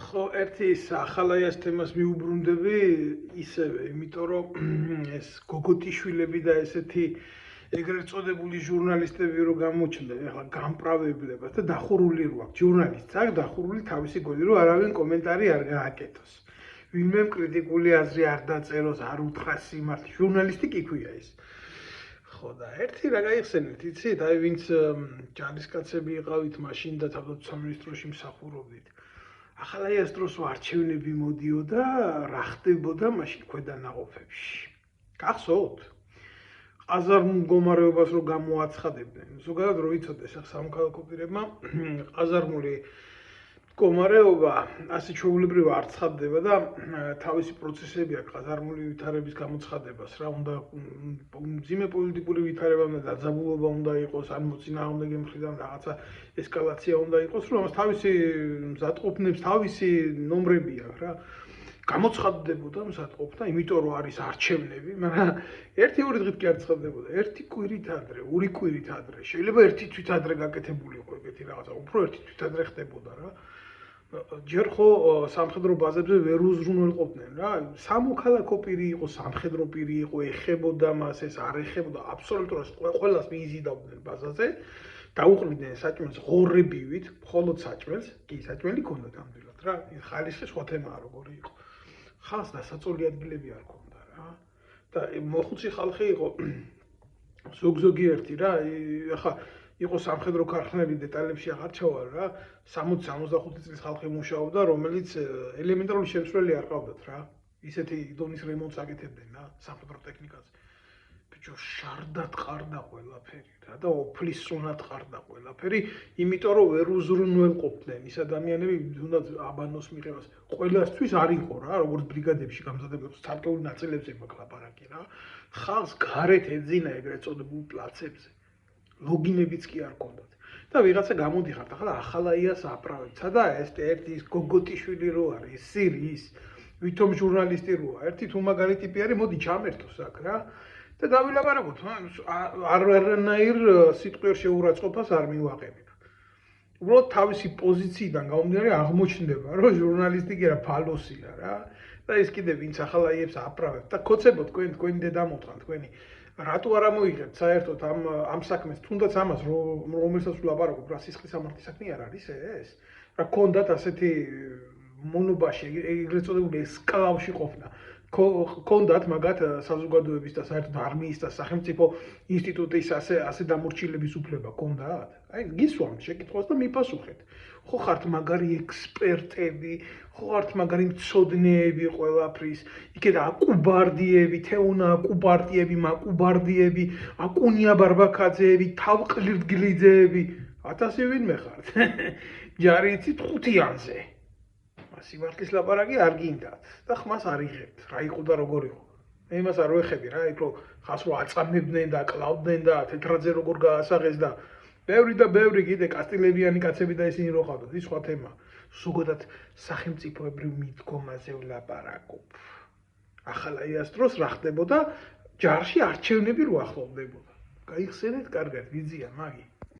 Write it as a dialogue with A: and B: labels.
A: ხო, ერთი ახალაიას თემას მიუბრუნდები ისევე, იმიტომ რომ ეს გოგოტიშვილები და ესეთი ეგრეთ წოდებული ჟურნალისტები რო გამოჩნდნენ, ახლა გამправებლებად და დახურული რო აქვს ჟურნალისტს, აქ დახურული თავისი გონი რომ არავინ კომენტარი არ გააკეთოს. ვინმე კრიტიკული აზრი არ დაწეროს, არ უთხრას სიმართლე, ჟურნალისტი კი ქვია ის. ხო და ერთი რა გაიხსენეთ, იცით, აი ვინც ჯარისკაცები იყავით მაშინ და თავდაცვის სამინისტროში მსახურობდით. ახალაიას დროს არჩევნები მოდიოდა, რა ხდებოდა მაშინ ქვედანაყოფებში. გახსოვთ? ყაზარმულ მდგომარეობას რო გამოაცხადებდნენ. ზოგადად რო იცოდეს ახ სამოქალაქო პირებმა ყაზარმული მდგომარეობა ასე ჩვეულებრივ არ ცხადდება და თავისი პროცესები აქვს ყაზარმული ვითარების გამოცხადებას, რა უნდა მძიმე პოლიტიკური ვითარება და დაძაბულობა უნდა იყოს, ან მოწინააღმდეგე მხრიდან რაღაცა ესკალაცია უნდა იყოს, რომ ამას თავისი მზადყოფნებს თავისი ნომრები აქვს რა. გამოცხადდებოდა მზადყოფნა, იმიტომ რომ არის არჩევნები, მაგრამ ერთი-ორი დღით კი არ ცხადდებოდა. ერთი კვირით ადრე, ორი კვირით ადრე. შეიძლება ერთი თვით ადრე გაკეთებული იყო ეგეთი რაღაცა, უფრო ერთი თვით ადრე ხდებოდა რა. ჯერ ხო სამხედრო ბაზებზე ვერ უზრუნველყოფდნენ რა. სამოქალაქო პირი იყო, სამხედრო პირი იყო, ეხებოდა მას, ეს არ ეხებოდა, აბსოლუტურად ყველას მიიზიდავდნენ ბაზაზე. დაუყრიდნენ საჭმელს ღორებივით, მხოლოდ საჭმელს, კი საჭმელი ქონდა ნამდვილად რა. ხალისი სხვა თემაა როგორი იყო. ხალხს დასაწოლი ადგილები არ ქონდა რა. და მოხუცი ხალხი იყო ზოგ-ზოგიერთი რა. ახლა იყო სამხედრო ქარხნები დეტალებში აღარ ჩავალ რა. 60-65 წლის ხალხი მუშაობდა, რომელიც ელემენტარული შემსვლელი არ ყავდათ რა. ისეთი დონის რემონტს აკეთებდნენ რა, სამხედრო ტექნიკაზე. ბიჭო, შარდად ყარდა ყველაფერი რა და ოფლისრუნად ყარდა ყველაფერი, იმიტომ რომ ვერ უზრუნველყოფდნენ ის ადამიანები, თუნდაც აბანოს მიღებას. ყველასთვის არ იყო რა, როგორც ბრიგადებში გამზადებული ცალკეულ ნაწილებზე მაქვს ლაპარაკი რა. ხალხს გარეთ ეძინა ეგრეთ წოდებულ პლაცებზე. ლოგინებიც კი არ ქონდათ. და ვიღაცა გამოდიხართ, ახლა ახალაიას აპრავებთ. სადა ეს ერთი ის გოგოტიშვილი რო არის, სირის, ვითომ ჟურნალისტი როა. ერთი თუ მაგარი ტიპი არის, მოდი ჩამერთოს აქ რა. და დავილაპარაკოთ, არანაირ სიტყვიერ შეურაცხყოფას არ მივაყენებ. უბრალოდ თავისი პოზიციიდან გამომდინარე აღმოჩნდება, რომ ჟურნალისტი კი არა, ფალოსია რა. და ეს კიდე ვინც ახალაიებს აპრავებთ და ქოცებო თქვენი დედამოთხან, თქვენი რატო არ ამოიღებთ საერთოდ ამ საქმეს, თუნდაც ამას რომელსაც ვლაპარაკობ, რა სისხლის სამართლის საქმე არ არის ეს? რა გქონდათ ასეთი მონობაში, ეგრეთ წოდებული ესკლავში ყოფნა. გქონდათ მაგათ საზოგადოების და საერთოდ არმიის და სახელმწიფო ინსტიტუტის ასე დამორჩილების უფლება გქონდათ? აი, გისვამთ შეკითხვას და მიპასუხეთ. ხო ხართ მაგარი ექსპერტები, ხო ხართ მაგარი მცოდნეები ყველაფრის, იქეთ აკუბარდიები, თეონა აკუბარდიები, მაკუბარდიები, აკუნია ბარბაკაძეები, თავყლირდგლიძეები, 1000 ვინმე ხართ? ჯარი იცით 5-იანზე. სიმართლის ლაპარაკი არ გინდათ და ხმას არ იღებთ, რა იყო და როგორ იყო. მე იმას არ ვეხები რა, იქ რომ ხას რო აწამებდნენ და კლავდნენ და თეთრაძე როგორ გაასაღეს და ბევრი და ბევრი კიდე კასტილებიანი კაცები და ისინი რო ყავდათ, ის სხვა თემა. ზოგადად სახელმწიფოებრივ მიდგომაზე ვლაპარაკობ. ახალაიას დროს რა ხდებოდა? ჯარში არჩევნები რო ახლოვდებოდა. გაიხსენეთ კარგად, ვიზია მაგი.